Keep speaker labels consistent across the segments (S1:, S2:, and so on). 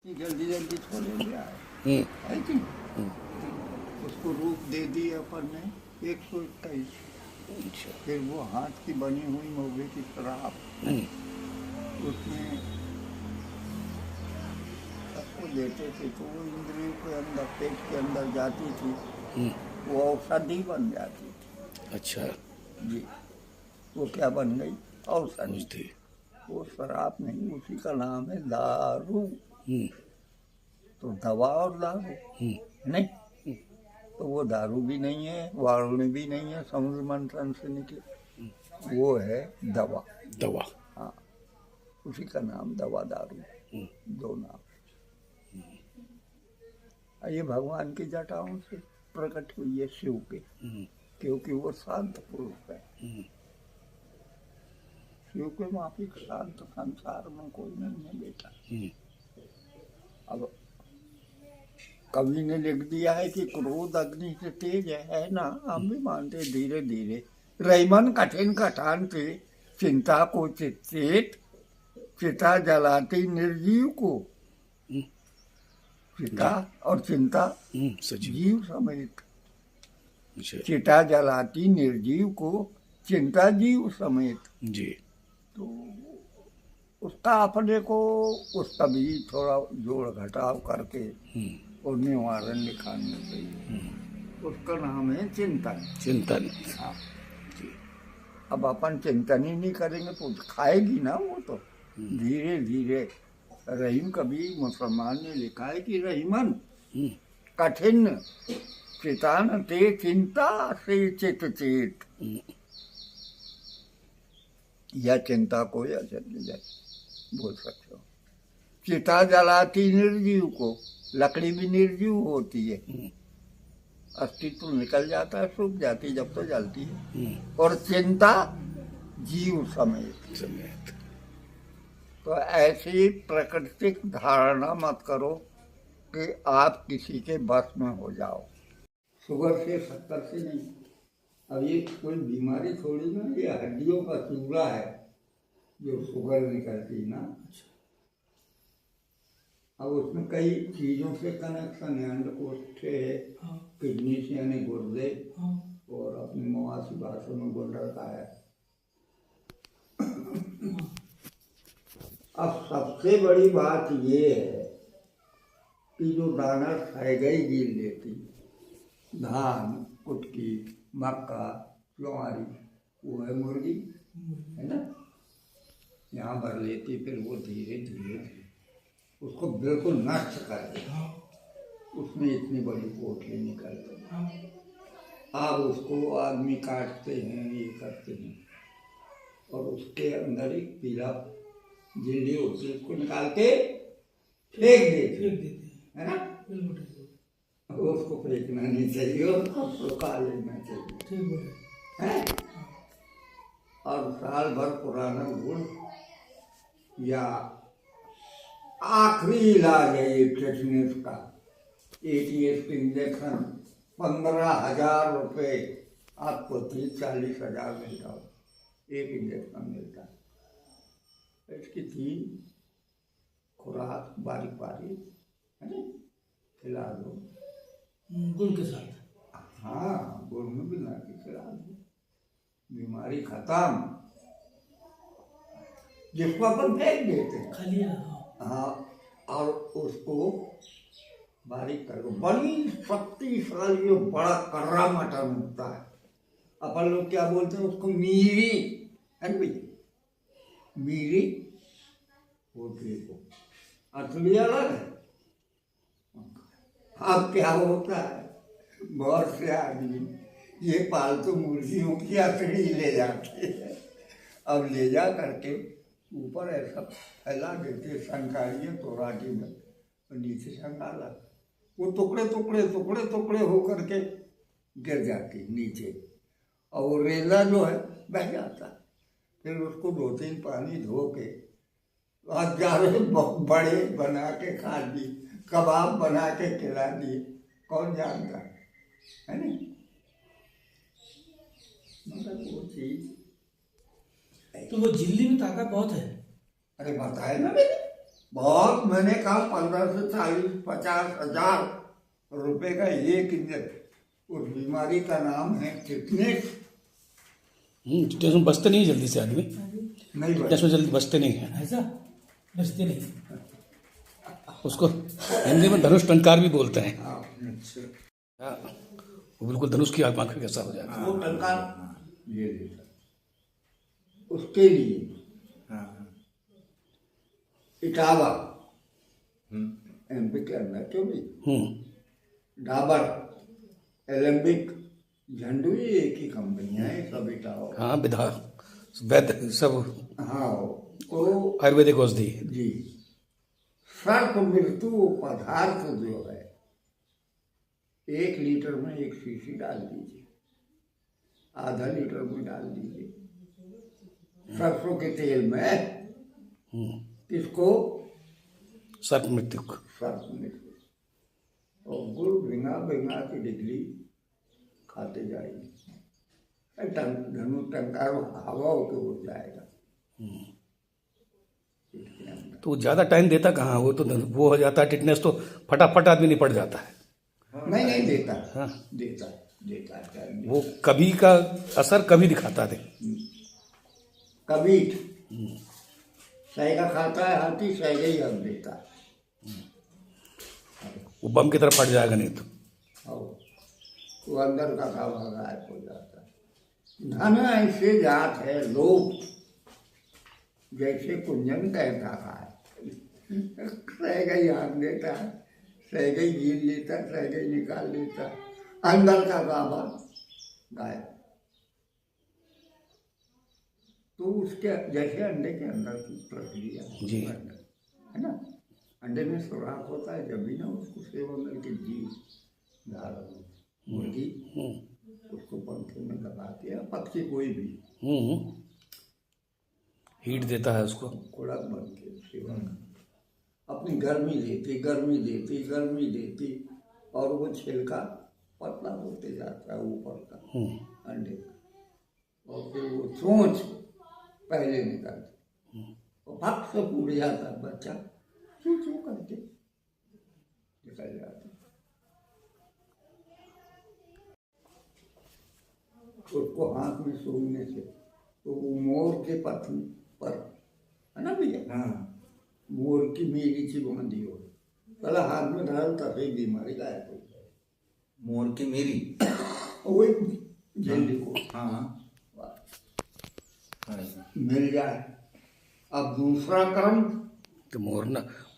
S1: जल्दी जल्दी छोड़े दिया है कि नहीं? उसको रूप दे दी अपन ने 121। फिर वो हाथ की बनी हुई मोगे की शराब उसमें सबको देते थे, तो वो इंद्रियों के अंदर, पेट के अंदर जाती थी, वो औषधि बन जाती थी।
S2: अच्छा
S1: जी, वो क्या बन गई? औषधि।
S2: औषधि।
S1: वो शराब नहीं, उसी का नाम है दारू।
S2: हम्म,
S1: तो दवा और दारू नहीं, तो वो दारू भी नहीं है, वारुणी भी नहीं है, समुद्र मंथन से निकले, वो है दवा।
S2: दवा।
S1: हाँ, उसी का नाम दवा दारू, दो नाम। ये भगवान की जटाओं से प्रकट हुई है शिव के, क्योंकि वो शांत पुरुष है। शिव के माफिक शांत संसार में कोई नहीं है बेटा। अब कवि ने लिख दिया है कि क्रोध अग्नि से तेज है ना, हम भी मानते धीरे धीरे। रईमन कठिन कठान से चिंता को चित चिता जलाती निर्जीव को। चिता और चिंता
S2: सजीव।
S1: जीव समेत।
S2: अच्छा
S1: चिता जलाती निर्जीव को, चिंता जीव समेत।
S2: जी।
S1: तो उसका अपने को, उसका भी थोड़ा जोड़ घटाव करके और निवारण निकालना चाहिए। उसका नाम है चिंतन।
S2: चिंतन।
S1: हाँ जी। अब अपन चिंतन ही नहीं करेंगे तो खाएगी ना वो तो धीरे धीरे। रहीम कभी मुसलमान ने लिखा है कि रहीमन कठिन चितान ते चिंता से चित चेत, या चिंता को या बोल सकते हो। चिता जलाती निर्जीव को, लकड़ी भी निर्जीव होती है, अस्तित्व निकल जाता है, सूख जाती जब तो जलती है। और चिंता जीव समेत।
S2: समेत।
S1: तो ऐसी प्राकृतिक धारणा मत करो कि आप किसी के बस में हो जाओ। शुगर से 70 से नहीं। अब ये कोई बीमारी थोड़ी ना, ये हड्डियों का चूड़ा है जो शुगर निकलती ना। अब उसमें कई चीजों से कनेक्शन है, अंडकोश से, किडनी से यानी गुर्दे, और अपनी मवासी भाषा में गुर्दा का है। अब सबसे बड़ी बात ये है कि जो दाना सैगई गिर लेती, धान, कुटकी, मक्का, ज्वारी, वो है मुर्गी, है ना। यहाँ भर लेती, फिर वो धीरे धीरे उसको बिल्कुल नष्ट कर दे। उसमें इतनी बड़ी पोटली निकलती। अब उसको आदमी काटते हैं, ये करते हैं, और उसके अंदर एक पीला झिल्ली होती है, उसको निकाल के फेंक देते है ना। उसको फेंकना नहीं चाहिए, उसको सुखा लेना चाहिए है। और साल भर पुराना गुड़ या आखिरी इलाज है ये टेटनेस का, ATS इंजेक्शन 15,000 रुपये आपको 30-40,000 मिलता हो, एक इंजेक्शन मिलता है। इसकी 3 खुराक बारीक बारीक है ना, खिला दो
S3: गुड़ के साथ।
S1: हाँ, गुड़ में भी ला के खिला दो, बीमारी खत्म। जिसको अपन फेंक देते हैं
S3: खालिया।
S1: हाँ, और उसको बारीक करो। बड़ी शक्तिशाली और बड़ा कर्रा मटन होता है, अपन लोग क्या बोलते हैं उसको, मीरी है ना भैया, मीरी होती है वो, असली अलग है। अब क्या होता है, बहुत से आदमी ये पालतू मुर्गियों की असली ले जाते हैं। अब ले जा करके ऊपर ऐसा फैला देते संकारिये तोराटी में, और नीचे संगाला, वो टुकड़े टुकड़े टुकड़े टुकड़े होकर के गिर जाती नीचे, और वो रेला जो है बह जाता। फिर उसको 2-3 पानी धो के हजारों बड़े बना के खा दी, कबाब बना के खिला दिए, कौन जानता है ना। मतलब वो चीज,
S3: तो वो झिल्ली में ताकत बहुत है।
S1: अरे बताया ना मैंने, बहुत, मैंने कहा 15 से 40-50 हजार रुपए का एक इंजेक्शन। उस बीमारी का नाम है टिटनेस।
S2: टिटनेस में बचते नहीं जल्दी से आदमी,
S1: नहीं
S2: टिटनेस में जल्दी बचते नहीं है
S3: ऐसा बचते नहीं।
S2: उसको हिंदी में धनुष टंकार भी बोलते हैं।
S1: हाँ,
S2: हाँ, वो बिल्कुल धनुष की आंख में कैसा हो जाता है।
S1: वो टंकार ये लेता उसके लिए इटावा एमपी के अंदर क्यों भी डाबर एलेम्बिक झंडू ये एक ही कंपनियां है, सब इटावा।
S2: हाँ, विधा वैद्य सब
S1: हाँ, तो
S2: आयुर्वेदिक औषधि है।
S1: जी, सर्प मृत्यु पदार्थ जो है 1 लीटर में 1 शीशी डाल दीजिए, आधा लीटर में डाल दीजिए सरसों के तेल में। किसको?
S2: सर्प मृत्यु को।
S1: सर्प मृत्यु। और गुड़ भिंगा भिंगा की डिगली खाते जाइए, धनु टंकार हवा होके उड़ जाएगा।
S2: तो ज्यादा टाइम देता कहाँ, वो तो वो हो जाता है टिटनेस तो फटाफट आदमी निपट जाता है।
S1: नहीं देता।
S2: हाँ,
S1: देता है
S2: वो कभी का असर कभी दिखाता है।
S1: कभी सैगा खाता है हाथी, सैगा ही हम देता है।
S2: वो बम की तरफ फट जाएगा नहीं तो।
S1: वो अंदर का खावा गायब हो जाता है। धन ऐसे जात है लोग, जैसे कुंजन कहता है, सैगा ही हाथ देता है, सैगा ही गिर लेता, सैगा ही निकाल लेता, अंदर का खावा गायब। तो उसके जैसे अंडे के अंदर की प्रक्रिया
S2: जी
S1: है ना, अंडे में सुराख होता है, जब भी ना उसको सेवन करके जीव धारण मुर्गी उसको पंखे में लगाती है, पक्षी कोई भी
S2: हीट देता है उसको,
S1: कुड़क बन के सेवन अपनी गर्मी देती और वो छिलका पतला होते जाता है ऊपर का अंडे का, और फिर वो चोंच पहले निकलती और भक्त से फूट जाता है बच्चा, चू चू करके निकल जाता। उसको हाथ में सूंघने से तो वो मोर के पत्नी पर है ना भैया, मोर की मेरी ची बांधी हो, पहले हाथ में डाल तब ही बीमारी गायब हो जाए।
S4: मोर की मेरी
S1: वही जल्दी को मिल जाए। अब दूसरा कर्म
S2: तो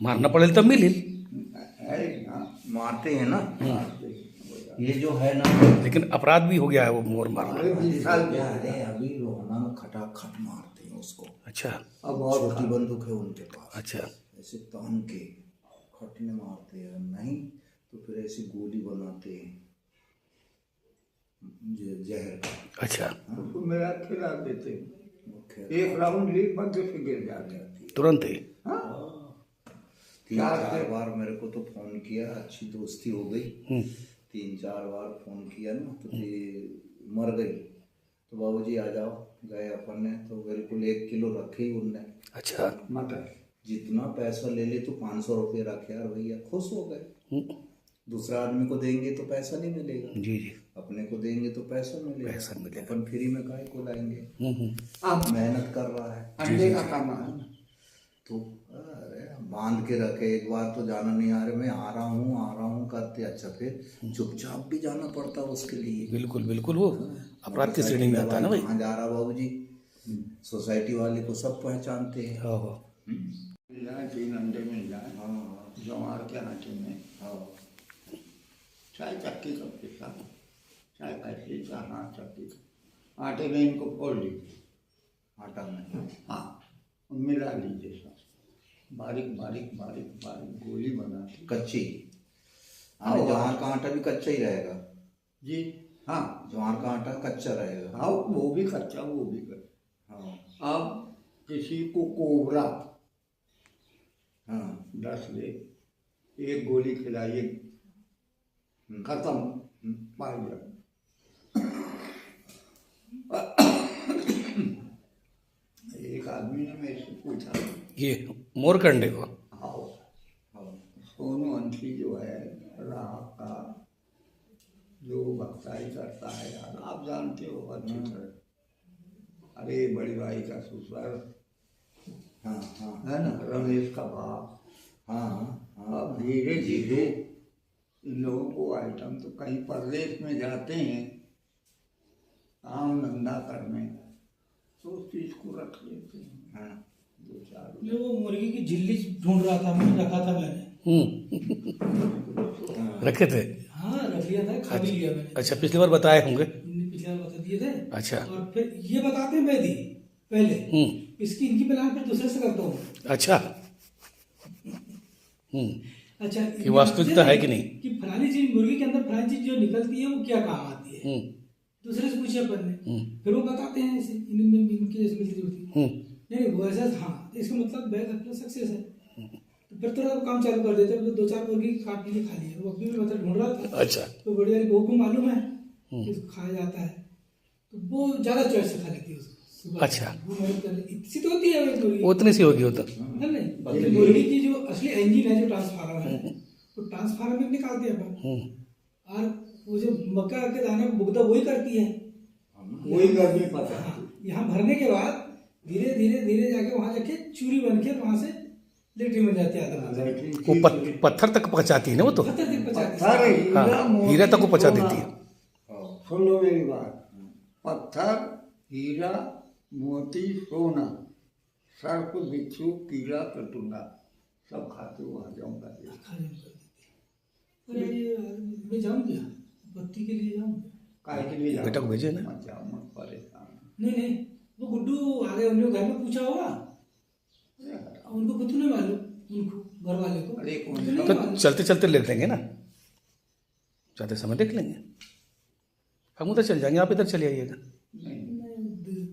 S2: मारना पड़े तब मिली,
S1: है ना,
S4: मारते हैं ना, ये जो है ना,
S2: लेकिन अपराध भी हो गया है वो मोर मारना।
S4: अरे अभी रोहना में खटाखट मारते हैं उसको।
S2: अच्छा,
S1: अब और
S4: छोटी बंदूक है उनके पास,
S2: अच्छा,
S4: ऐसे तान के खटने मारते हैं, नहीं तो फिर ऐसी गोली बनाते हैं जहर का।
S2: अच्छा,
S1: उसको मेरा खिला देते हैं, एक राउंड लीक बंद से गिर जाते हैं
S2: तुरंत ही।
S4: 3-4 बार मेरे को तो फोन किया, अच्छी दोस्ती हो गई, 3-4 बार फोन किया ना, तो ये मर गई तो बाबूजी आ जाओ, गए अपन ने तो बिल्कुल 1 किलो रखे ही उनने।
S2: अच्छा,
S1: मटर
S4: जितना पैसा ले ले तो 500 रुपये रखे यार भैया, खुश हो गए। दूसरा आदमी को देंगे तो पैसा नहीं मिलेगा,
S2: जी जी,
S4: अपने को देंगे तो पैसा मिलेगा, अपन फ्री में काहे को लाएंगे।
S1: अब
S4: मेहनत कर रहा है,
S1: अंडे का सामान
S4: तो अरे बांध के रखे, एक बार तो जाना नहीं, आ रहे मैं आ रहा हूँ करते, अच्छा फिर चुपचाप भी जाना पड़ता उसके लिए।
S2: बिल्कुल बिल्कुल, वो अपराध की श्रेणी में आता है ना भाई।
S4: कहाँ जा रहा बाबूजी, सोसाइटी वाले को सब पहचानते हैं।
S2: हाँ,
S1: मिल जाए, 3 अंडे मिल जाए जवार के आटे में, चाहे चक्की का पिसा, चाहे कैसे, चाहे हाथ चक्की का, आटे में इनको फोड़ लीजिए,
S4: आटा में
S1: मिला लीजिए, सब बारीक बारीक बारीक बारीक गोली बना के
S4: कच्ची। ज्वार का आटा भी कच्चा ही रहेगा
S1: जी, हाँ
S4: ज्वार का आटा कच्चा रहेगा।
S1: हाँ, वो भी कच्चा, वो भी कच्चा। अब किसी को कोबरा 10 ले, 1 गोली खिलाइए, खत्म, पाई जाए। एक आदमी ने मेरे से पूछा,
S2: ये मोर के अंडे को,
S1: हाँ सोनू अंशी जो है राह का जो बख्ताई करता है यार, आप जानते हो अच्छी तरह। अरे बड़ी भाई का ससुर
S4: हाँ हाँ
S1: है ना, रमेश का बाप।
S4: हाँ हाँ
S1: अब धीरे धीरे इन लोगों को आइटम तो कहीं परदेश में जाते हैं काम धंधा करने, तो उस चीज को रख लेते हैं।
S4: हाँ
S1: दो चार
S3: मैं वो मुर्गी की झिल्ली ढूंढ रहा था, मैंने रखा था मैंने।
S2: रखे थे।
S3: हाँ रख लिया था, खा भी लिया मैंने।
S2: अच्छा, पिछली बार बताए होंगे।
S3: इनने पिछले बार बता दिए थे।
S2: अच्छा।
S3: और फिर ये बताते हैं मैं दी पहले, इसकी इनकी प्लान फिर दूसरे से करता हूँ।
S2: अच्छा।
S3: अच्छा,
S2: कि वास्तविकता है कि नहीं,
S3: कि फलानी चीज मुर्गी के अंदर फलानी चीज जो निकलती है वो क्या काम आती है, दूसरे से पूछे अपन ने, फिर वो बताते हैं ऐसे इनमें इनकी जैसे मिलती जुलती। नहीं वो ऐसा, हाँ इसका मतलब बैग अपना सक्सेस है। तो फिर थोड़ा काम चालू कर देते हैं, दो चार मुर्गी काट के खा लिए। वो अभी भी मतलब ढूंढ रहा था।
S2: अच्छा।
S3: तो बड़ी वाली बहू को मालूम है कि इसको खाया जाता है, तो वो ज्यादा चॉइस से खा लेती है उसको सुबह।
S2: अच्छा।
S3: वो मेहनत कर लेती, इतनी तो होती है वो मुर्गी,
S2: उतनी सी होगी वो तो।
S3: है नहीं। मुर्गी की जो असली इंजन है, जो ट्रांसफार्मर है, वो ट्रांसफार्मर में निकालते हैं अपन। और वो जो मक्का के दाने को बुगदा वही करती है,
S1: वही गर्मी पता है।
S3: यहाँ भरने के बाद धीरे धीरे धीरे जाके वहां जाके चूरी बन के वहां से लेटरी बन जाती है आधा।
S2: वो पत्थर तक पहुंचाती है ना वो तो।
S3: पत्थर तक पचाती है।
S1: पत्थर हीरा
S2: हाँ, हीरा तक को पहुंचा देती है।
S1: सुन लो मेरी बात, पत्थर हीरा मोती सोना सर्प बिच्छू कीड़ा कटुंगा सब खाते हुए आ जाऊंगा।
S3: खाने में कर देती है। अरे ये मैं जाऊँ क्या, बत्ती के लिए जाऊँ?
S1: काहे के लिए
S2: बेटा को भेजे ना।
S1: मत जाओ, मत परेशान।
S3: नहीं वो गुड्डू आ गए, उन्होंने घर में पूछा होगा, उनको खुद नहीं मालूम, उनको घर वाले को।
S1: अरे कौन
S3: उनको नहीं
S2: तो
S3: मालूम।
S2: चलते चलते देख लेंगे ना, जाते समय देख लेंगे। हम उधर चल जाएंगे, आप इधर चले आइएगा।
S1: नहीं,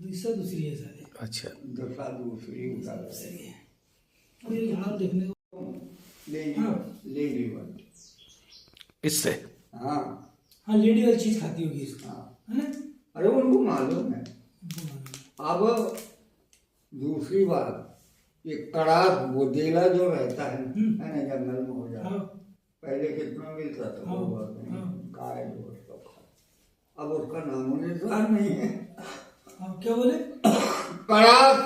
S3: दिशा दूसरी है सारे।
S1: अच्छा दशा दूसरी उतार
S3: सही है। अरे यहाँ देखने को
S1: ले ली बात
S2: इससे।
S1: हाँ
S3: हाँ लेडी वाली चीज खाती होगी इसको,
S1: हाँ।
S3: है ना?
S1: अरे उनको मालूम है।
S3: उनको मालूम।
S1: अब दूसरी बात, ये कड़ाक बोदेला जो रहता है ना जंगल में हो जाता,
S3: हाँ
S1: पहले कितना मिलता था
S3: हाँ,
S1: वो बात नहीं,
S3: हाँ।
S1: गाय और सब खा। अब उसका नामो निशान नहीं है।
S3: हाँ, क्या बोले?
S1: कड़ाक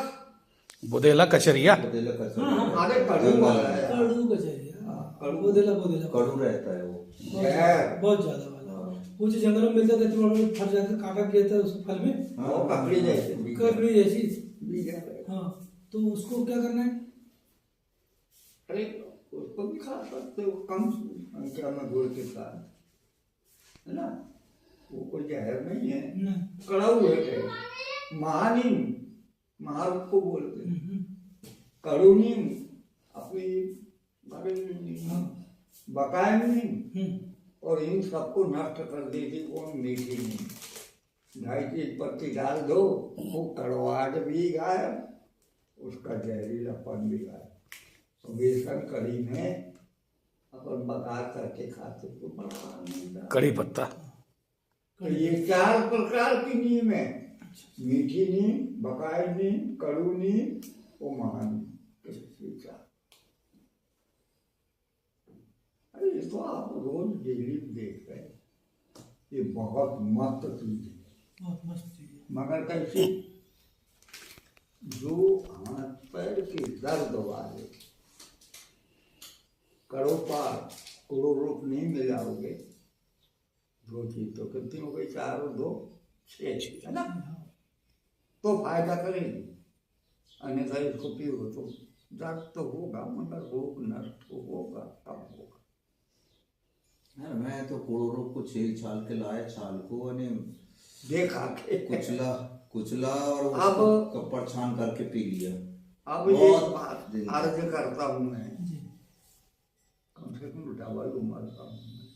S2: बुदेला कचरिया।
S4: बदेला
S3: हाँ,
S4: कचरा
S3: हाँ।
S1: अरे कड़ू वाला है।
S3: कड़ू कचहरी,
S1: कड़ू।
S3: बोदेला
S4: कड़ू रहता है वो।
S3: बहुत ज्यादा वाला। वो जो जंगलों में मिलता था, तो फट जाता, काटा गिरता है उस फल में,
S1: वो ककड़ी जैसे
S3: ककड़ी जैसी।
S1: बीज है।
S3: हाँ, तो उसको क्या करना है?
S1: अरे उसको भी खा सकते हो कम संख्या में गुड़ के साथ, है ना, वो कोई जहर नहीं है।
S3: नहीं।
S1: कड़ाऊ है, महानीम महारूप को बोलते हैं,
S3: हम्म,
S1: कड़ू नीम अपनी घरेलू नीम,
S3: हाँ।
S1: बकाया नीम,
S3: हम्म,
S1: और इन सबको नष्ट कर देती कौन? मीठी नीम। 2.5 पत्ती डाल दो, वो कड़वाहट भी गायब, उसका जहरीलापन भी गायब। तो बेसन कढ़ी में अपन बघार करके खाते तो बड़ा आनंद आता है।
S2: कड़ी पत्ता।
S1: तो ये 4 प्रकार की नीम है, मीठी नीम, बकाई नीम, कड़ू नीम, वो महानीम। अरे ये तो आप रोज डेली देख रहे हैं, ये बहुत मस्त चीज है।
S3: बहुत मस्त चीज है।
S1: मगर कैसे? जो हाथ पैर के दर्द वाले करो पार, करो रूप नहीं मिलाओगे, दो चीज तो कितनी हो गई, 4 और 2 6 है ना, तो फायदा करेगी। अन्यथा इसको पियो तो दर्द तो होगा मगर रोग नष्ट होगा, कब होगा।
S4: है ना, मैं तो कोड़ों को छील छाल के लाया, छाल को
S1: देखा के
S4: कुचला और
S1: अब
S4: कपड़ छान करके पी लिया।
S1: अब ये बात अर्ज करता हूँ मैं,
S3: जी।
S1: कम से कम डबल उम्र का हूँ मैं।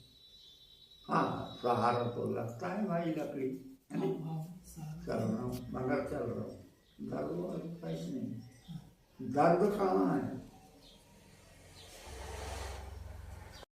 S1: हाँ सहारा तो लगता है भाई लकड़ी, है ना? चल रहा हूँ मगर चल रहा हूँ, दर्द वाली नहीं, दर्द कहाँ है?